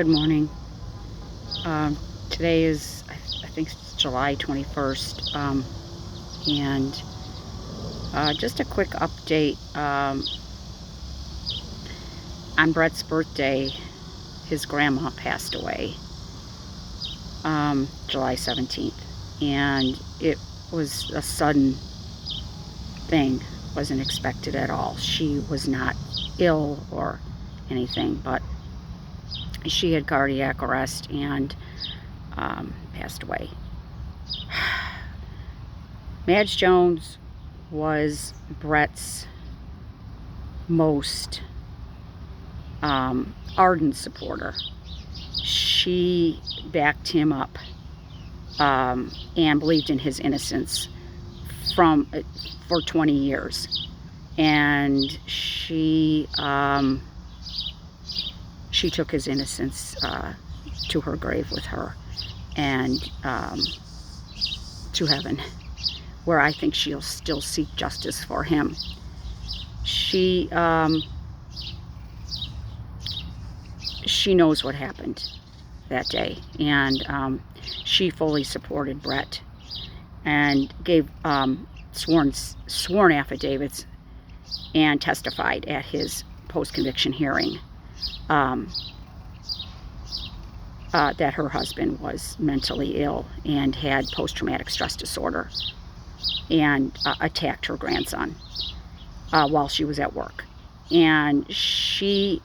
Good morning. Um, Today is, I think it's July 21st, and just a quick update. On Brett's birthday, his grandma passed away, July 17th, and it was a sudden thing, wasn't expected at all. She was not ill or anything, but she had cardiac arrest and passed away. Madge Jones was Brett's most ardent supporter. She backed him up and believed in his innocence for 20 years, and she took his innocence to her grave with her, and to heaven, where I think she'll still seek justice for him. She knows what happened that day, and she fully supported Brett and gave sworn affidavits and testified at his post-conviction hearing that her husband was mentally ill and had post-traumatic stress disorder, and attacked her grandson while she was at work. And the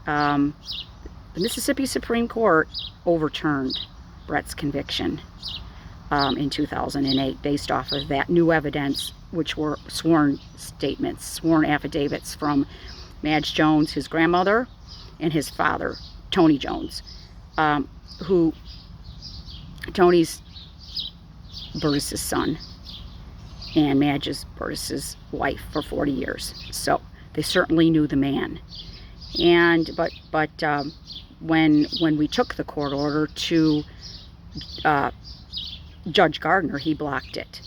Mississippi Supreme Court overturned Brett's conviction in 2008 based off of that new evidence, which were sworn affidavits from Madge Jones, his grandmother, and his father, Tony Jones, who Tony's Burtis's son and Madge's Burtis's wife for 40 years. So they certainly knew the man. And but when we took the court order to Judge Gardner, he blocked it.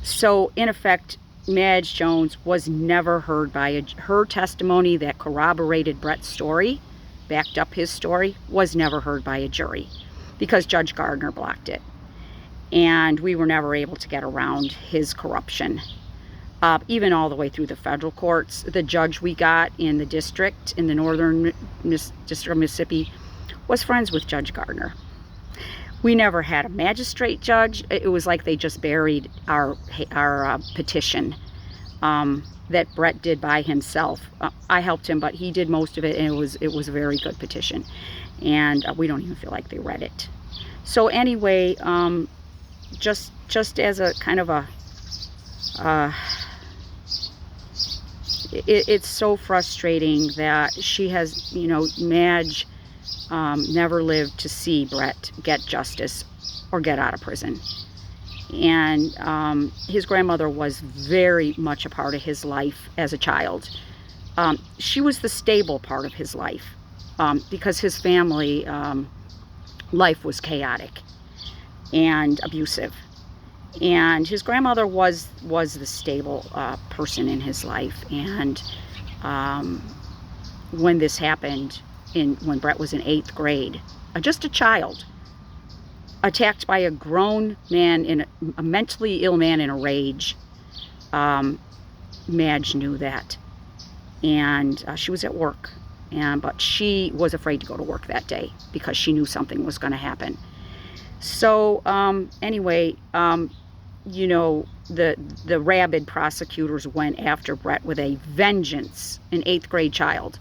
So in effect, Madge Jones was never heard by her testimony that corroborated Brett's story, backed up his story, was never heard by a jury because Judge Gardner blocked it. And we were never able to get around his corruption. Even all the way through the federal courts, the judge we got in the district, in the northern district of Mississippi, was friends with Judge Gardner. We never had a magistrate judge. It was like they just buried our petition that Brett did by himself. I helped him, but he did most of it, and it was a very good petition. And we don't even feel like they read it. So anyway, just as a kind of a it's so frustrating that she has, Madge never lived to see Brett get justice or get out of prison. And his grandmother was very much a part of his life as a child. She was the stable part of his life because his family life was chaotic and abusive. And his grandmother was the stable person in his life. And when this happened, when Brett was in 8th grade, just a child, attacked by a grown man, a mentally ill man in a rage, Madge knew that. And she was at work, but she was afraid to go to work that day because she knew something was going to happen. So anyway, the rabid prosecutors went after Brett with a vengeance, an 8th grade child.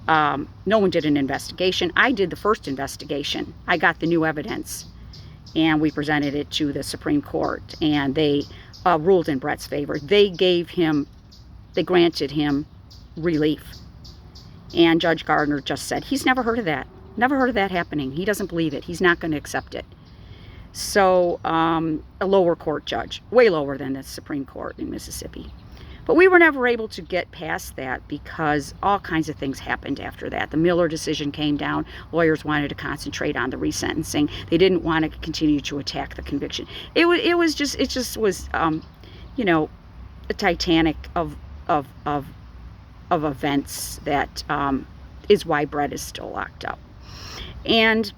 No one did an investigation. I did the first investigation. I got the new evidence, and we presented it to the Supreme Court, and they ruled in Brett's favor. They granted him relief. And Judge Gardner just said, he's never heard of that. Never heard of that happening. He doesn't believe it. He's not going to accept it. So a lower court judge, way lower than the Supreme Court in Mississippi. But we were never able to get past that because all kinds of things happened after that. The Miller decision came down. Lawyers wanted to concentrate on the resentencing. They didn't want to continue to attack the conviction. It just was a Titanic of events that is why Brett is still locked up. And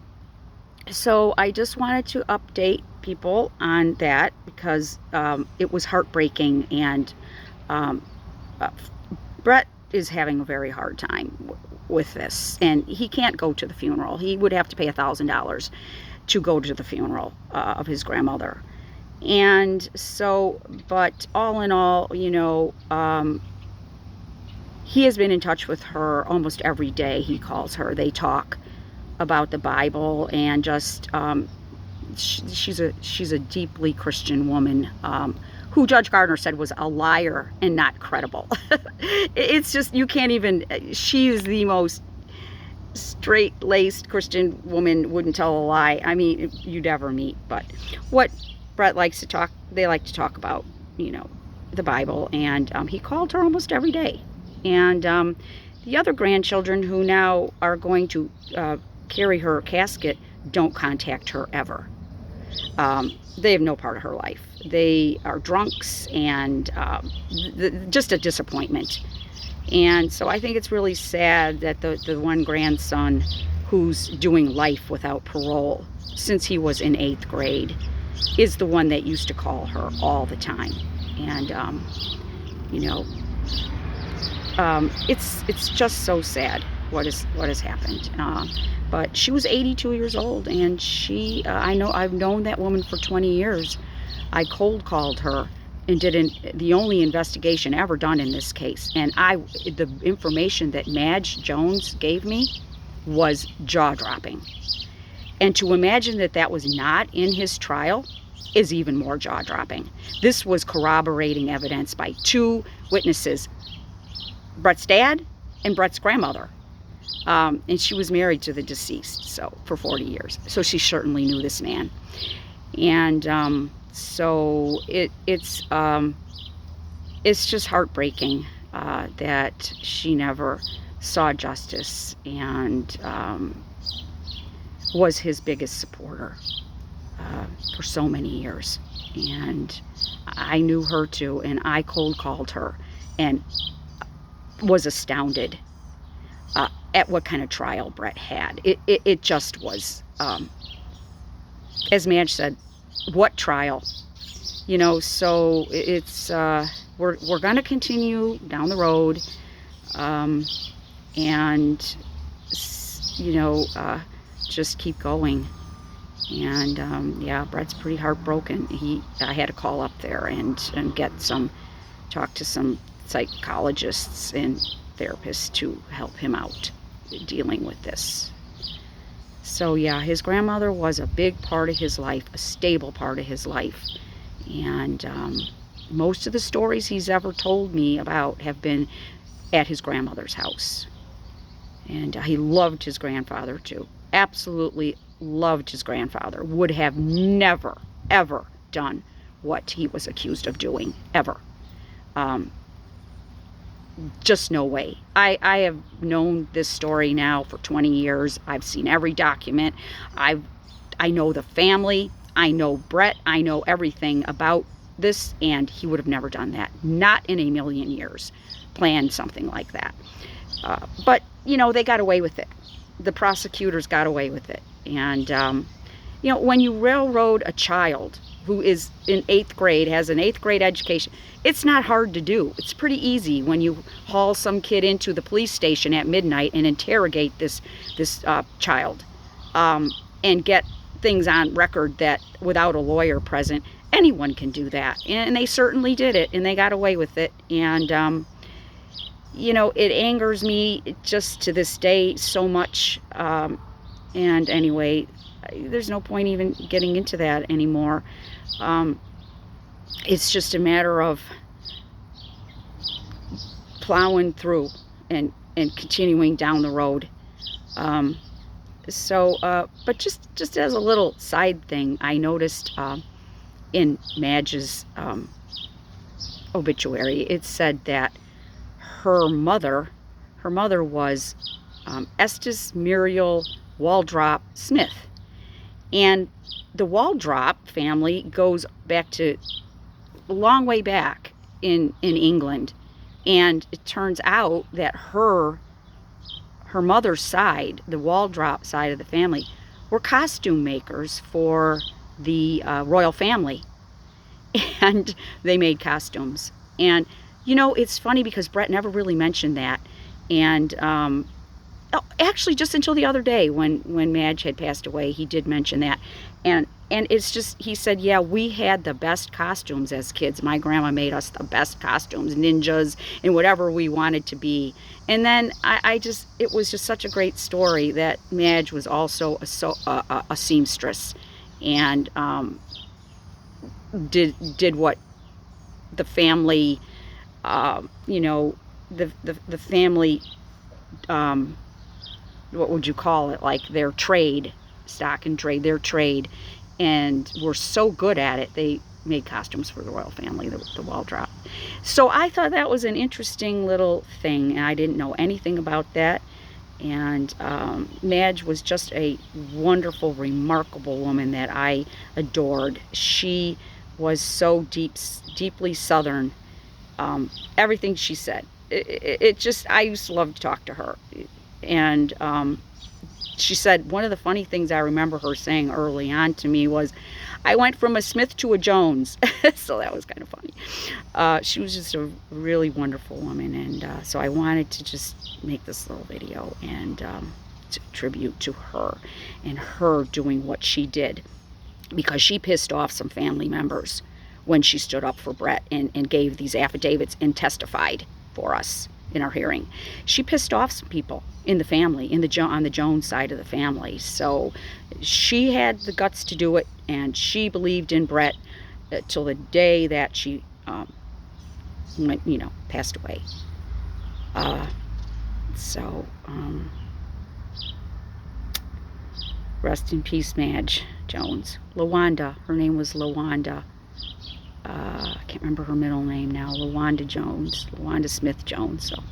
so I just wanted to update people on that, because it was heartbreaking, and um, uh, Brett is having a very hard time with this, and he can't go to the funeral. He would have to pay $1,000 to go to the funeral of his grandmother. And so, but all in all, he has been in touch with her almost every day. He calls her. They talk about the Bible, and just she's a deeply Christian woman, who Judge Gardner said was a liar and not credible. It's just, you can't even. She is the most straight-laced Christian woman, wouldn't tell a lie, I mean, you'd ever meet. But what Brett likes to talk, they like to talk about, the Bible, and he called her almost every day. And the other grandchildren who now are going to carry her casket don't contact her ever. They have no part of her life. They are drunks, and just a disappointment. And so I think it's really sad that the one grandson who's doing life without parole since he was in 8th grade is the one that used to call her all the time. And it's just so sad what has happened. But she was 82 years old, and I've known that woman for 20 years. I cold called her and did the only investigation ever done in this case. And the information that Madge Jones gave me was jaw-dropping. And to imagine that was not in his trial is even more jaw-dropping. This was corroborating evidence by 2 witnesses, Brett's dad and Brett's grandmother. And she was married to the deceased for 40 years. So she certainly knew this man. And so it's just heartbreaking that she never saw justice, and was his biggest supporter for so many years. And I knew her too, and I cold called her and was astounded at what kind of trial Brett had. It just was, as Madge said, what trial? So it's we're going to continue down the road, and just keep going. And yeah, Brett's pretty heartbroken. I had to call up there and talk to some psychologists and therapists to help him out dealing with this. So yeah, his grandmother was a big part of his life, a stable part of his life. And most of the stories he's ever told me about have been at his grandmother's house. And he loved his grandfather too. Absolutely loved his grandfather. Would have never, ever done what he was accused of doing, ever. Just no way. I have known this story now for 20 years. I've seen every document. I know the family. I know Brett. I know everything about this, and he would have never done that. Not in a million years planned something like that. But, they got away with it. The prosecutors got away with it. And, when you railroad a child who is in 8th grade, has an 8th grade education, it's not hard to do. It's pretty easy when you haul some kid into the police station at midnight and interrogate this child, and get things on record that without a lawyer present, anyone can do that. And they certainly did it, and they got away with it. And, it angers me just to this day so much. And anyway, there's no point even getting into that anymore. It's just a matter of plowing through and continuing down the road. But just as a little side thing, I noticed in Madge's obituary, it said that her mother was Estes Muriel Waldrop Smith. And the Waldrop family goes back to a long way back in England. And it turns out that her her mother's side, the Waldrop side of the family, were costume makers for the royal family. And they made costumes. And, you know, it's funny because Brett never really mentioned that. And actually, just until the other day when Madge had passed away, he did mention that. And it's just, he said, yeah, we had the best costumes as kids. My grandma made us the best costumes, ninjas, and whatever we wanted to be. And then it was just such a great story that Madge was also a seamstress, and did what the family, you know, the family, what would you call it, like their trade, stock and trade, their trade, and were so good at it, they made costumes for the royal family, the Waldrop. So I thought that was an interesting little thing, and I didn't know anything about that. And Madge was just a wonderful, remarkable woman that I adored. She was so deeply Southern. Everything she said, it just, I used to love to talk to her. And she said, one of the funny things I remember her saying early on to me was, I went from a Smith to a Jones. So that was kind of funny. She was just a really wonderful woman, and so I wanted to just make this little video and tribute to her and her doing what she did, because she pissed off some family members when she stood up for Brett and gave these affidavits and testified for us in our hearing. She pissed off some people in the family, on the Jones side of the family. So she had the guts to do it, and she believed in Brett till the day that she went, you know, passed away. So rest in peace, Madge Jones. LaWanda, her name was LaWanda. I can't remember her middle name now. LaWanda Jones, LaWanda Smith Jones. So